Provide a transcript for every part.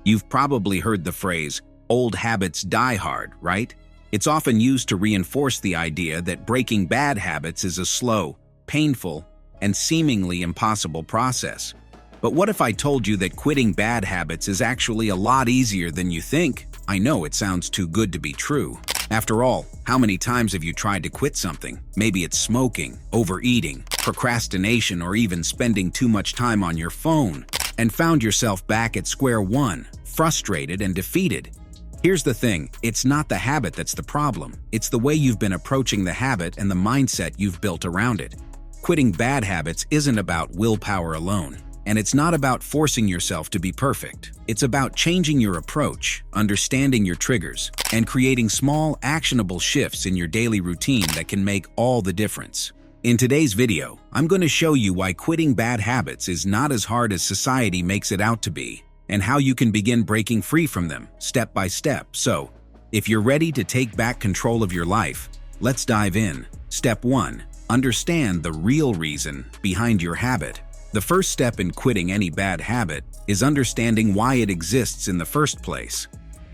You've probably heard the phrase, "old habits die hard," right? It's often used to reinforce the idea that breaking bad habits is a slow, painful, and seemingly impossible process. But what if I told you that quitting bad habits is actually a lot easier than you think? I know it sounds too good to be true. After all, how many times have you tried to quit something? Maybe it's smoking, overeating, procrastination, or even spending too much time on your phone, and found yourself back at square one, frustrated and defeated. Here's the thing, it's not the habit that's the problem. It's the way you've been approaching the habit and the mindset you've built around it. Quitting bad habits isn't about willpower alone. And it's not about forcing yourself to be perfect. It's about changing your approach, understanding your triggers, and creating small, actionable shifts in your daily routine that can make all the difference. In today's video, I'm going to show you why quitting bad habits is not as hard as society makes it out to be, and how you can begin breaking free from them, step by step. So, if you're ready to take back control of your life, let's dive in. Step 1. Understand the real reason behind your habit. The first step in quitting any bad habit is understanding why it exists in the first place.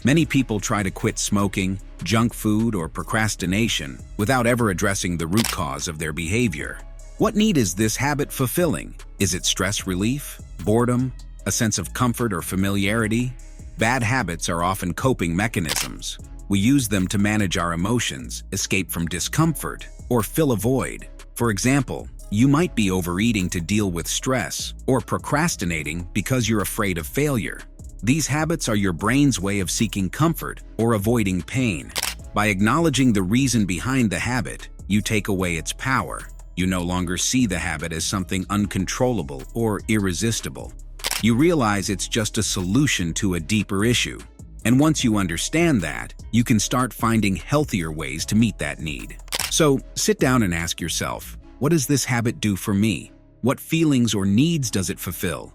Many people try to quit smoking, junk food, or procrastination without ever addressing the root cause of their behavior. What need is this habit fulfilling? Is it stress relief, boredom, a sense of comfort or familiarity? Bad habits are often coping mechanisms. We use them to manage our emotions, escape from discomfort, or fill a void. For example, you might be overeating to deal with stress, or procrastinating because you're afraid of failure. These habits are your brain's way of seeking comfort or avoiding pain. By acknowledging the reason behind the habit, you take away its power. You no longer see the habit as something uncontrollable or irresistible. You realize it's just a solution to a deeper issue. And once you understand that, you can start finding healthier ways to meet that need. So, sit down and ask yourself, what does this habit do for me? What feelings or needs does it fulfill?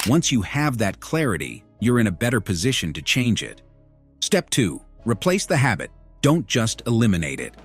Once you have that clarity, you're in a better position to change it. Step 2. Replace the habit. Don't just eliminate it.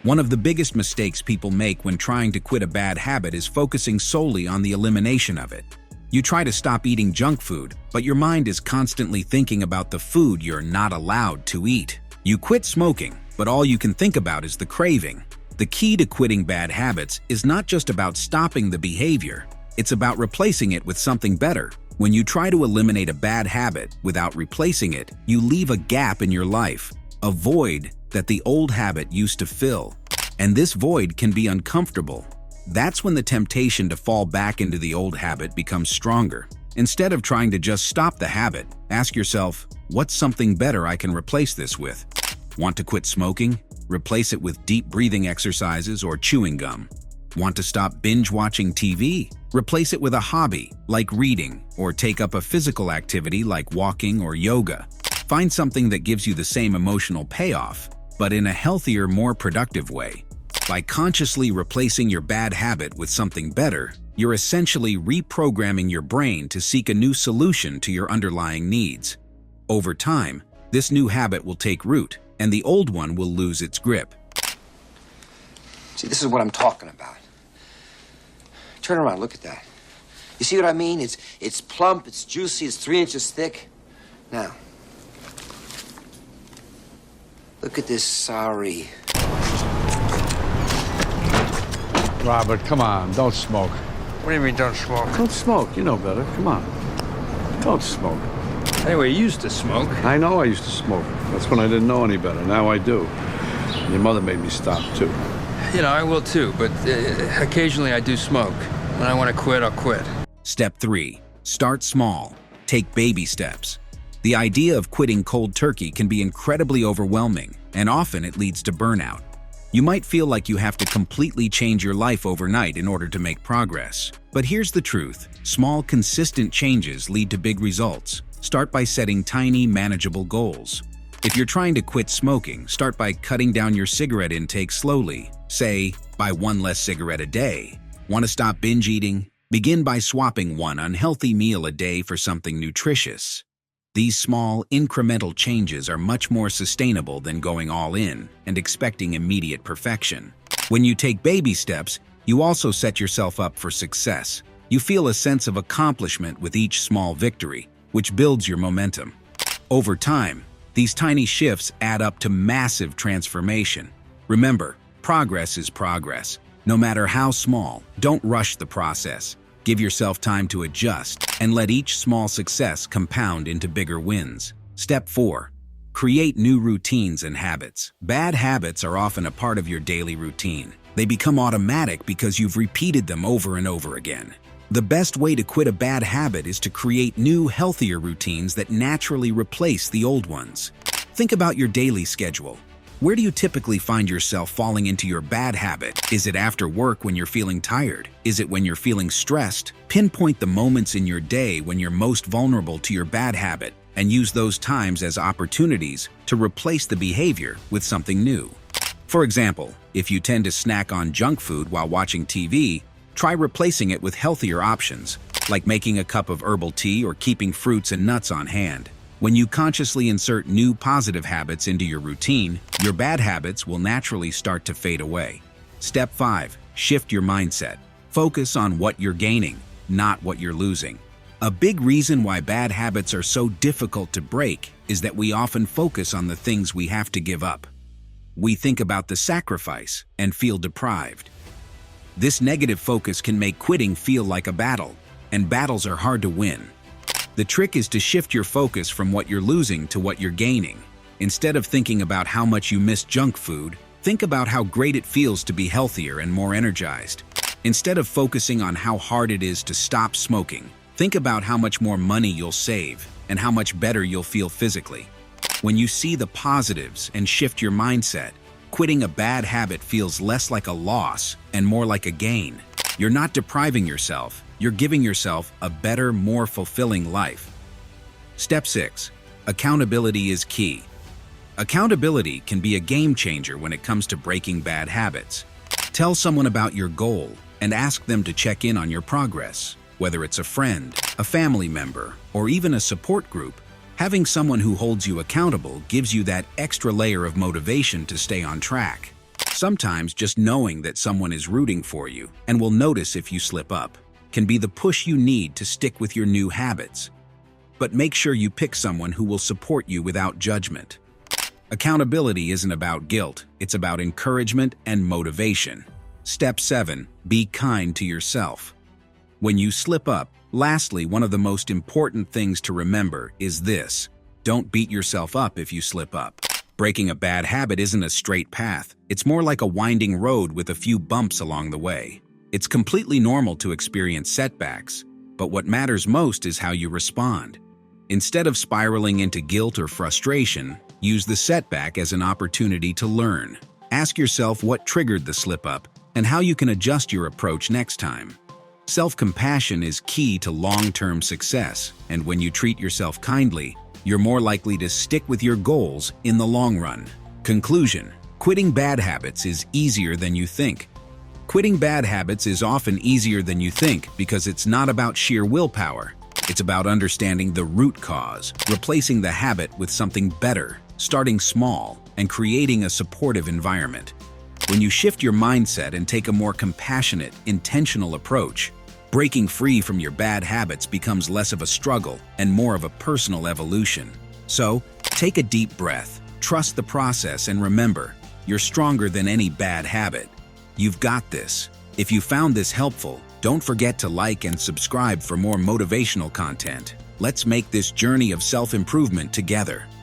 One of the biggest mistakes people make when trying to quit a bad habit is focusing solely on the elimination of it. You try to stop eating junk food, but your mind is constantly thinking about the food you're not allowed to eat. You quit smoking, but all you can think about is the craving. The key to quitting bad habits is not just about stopping the behavior, it's about replacing it with something better. When you try to eliminate a bad habit without replacing it, you leave a gap in your life, a void that the old habit used to fill. And this void can be uncomfortable. That's when the temptation to fall back into the old habit becomes stronger. Instead of trying to just stop the habit, ask yourself, what's something better I can replace this with? Want to quit smoking? Replace it with deep breathing exercises or chewing gum. Want to stop binge watching TV? Replace it with a hobby, like reading, or take up a physical activity like walking or yoga. Find something that gives you the same emotional payoff, but in a healthier, more productive way. By consciously replacing your bad habit with something better, you're essentially reprogramming your brain to seek a new solution to your underlying needs. Over time, this new habit will take root, and the old one will lose its grip. See, this is what I'm talking about. Turn around, look at that. You see what I mean? It's plump, it's juicy, it's 3 inches thick. Now, look at this sorry. Robert, come on, don't smoke. What do you mean, don't smoke? Don't smoke, you know better, come on. Don't smoke. Anyway, you used to smoke. I know I used to smoke. That's when I didn't know any better. Now I do. Your mother made me stop, too. You know, I will too, but occasionally I do smoke. When I want to quit, I'll quit. Step 3. Start small. Take baby steps. The idea of quitting cold turkey can be incredibly overwhelming, and often it leads to burnout. You might feel like you have to completely change your life overnight in order to make progress. But here's the truth. Small, consistent changes lead to big results. Start by setting tiny, manageable goals. If you're trying to quit smoking, start by cutting down your cigarette intake slowly. Say, buy 1 less cigarette a day. Want to stop binge eating? Begin by swapping one unhealthy meal a day for something nutritious. These small, incremental changes are much more sustainable than going all in and expecting immediate perfection. When you take baby steps, you also set yourself up for success. You feel a sense of accomplishment with each small victory, which builds your momentum. Over time, these tiny shifts add up to massive transformation. Remember, progress is progress. No matter how small, don't rush the process. Give yourself time to adjust and let each small success compound into bigger wins. Step 4. Create new routines and habits. Bad habits are often a part of your daily routine. They become automatic because you've repeated them over and over again. The best way to quit a bad habit is to create new, healthier routines that naturally replace the old ones. Think about your daily schedule. Where do you typically find yourself falling into your bad habit? Is it after work when you're feeling tired? Is it when you're feeling stressed? Pinpoint the moments in your day when you're most vulnerable to your bad habit and use those times as opportunities to replace the behavior with something new. For example, if you tend to snack on junk food while watching TV, try replacing it with healthier options, like making a cup of herbal tea or keeping fruits and nuts on hand. When you consciously insert new positive habits into your routine, your bad habits will naturally start to fade away. Step 5. Shift your mindset. Focus on what you're gaining, not what you're losing. A big reason why bad habits are so difficult to break is that we often focus on the things we have to give up. We think about the sacrifice and feel deprived. This negative focus can make quitting feel like a battle, and battles are hard to win. The trick is to shift your focus from what you're losing to what you're gaining. Instead of thinking about how much you miss junk food, think about how great it feels to be healthier and more energized. Instead of focusing on how hard it is to stop smoking, think about how much more money you'll save and how much better you'll feel physically. When you see the positives and shift your mindset, quitting a bad habit feels less like a loss and more like a gain. You're not depriving yourself, you're giving yourself a better, more fulfilling life. Step 6. Accountability is key. Accountability can be a game changer when it comes to breaking bad habits. Tell someone about your goal and ask them to check in on your progress. Whether it's a friend, a family member, or even a support group, having someone who holds you accountable gives you that extra layer of motivation to stay on track. Sometimes just knowing that someone is rooting for you and will notice if you slip up can be the push you need to stick with your new habits. But make sure you pick someone who will support you without judgment. Accountability isn't about guilt, it's about encouragement and motivation. Step 7. Be kind to yourself. When you slip up, lastly, one of the most important things to remember is this: don't beat yourself up if you slip up. Breaking a bad habit isn't a straight path. It's more like a winding road with a few bumps along the way. It's completely normal to experience setbacks, but what matters most is how you respond. Instead of spiraling into guilt or frustration, use the setback as an opportunity to learn. Ask yourself what triggered the slip-up and how you can adjust your approach next time. Self-compassion is key to long-term success, and when you treat yourself kindly, you're more likely to stick with your goals in the long run. Conclusion: quitting bad habits is easier than you think. Quitting bad habits is often easier than you think because it's not about sheer willpower. It's about understanding the root cause, replacing the habit with something better, starting small, and creating a supportive environment. When you shift your mindset and take a more compassionate, intentional approach, breaking free from your bad habits becomes less of a struggle and more of a personal evolution. So, take a deep breath, trust the process, and remember, you're stronger than any bad habit. You've got this. If you found this helpful, don't forget to like and subscribe for more motivational content. Let's make this journey of self-improvement together.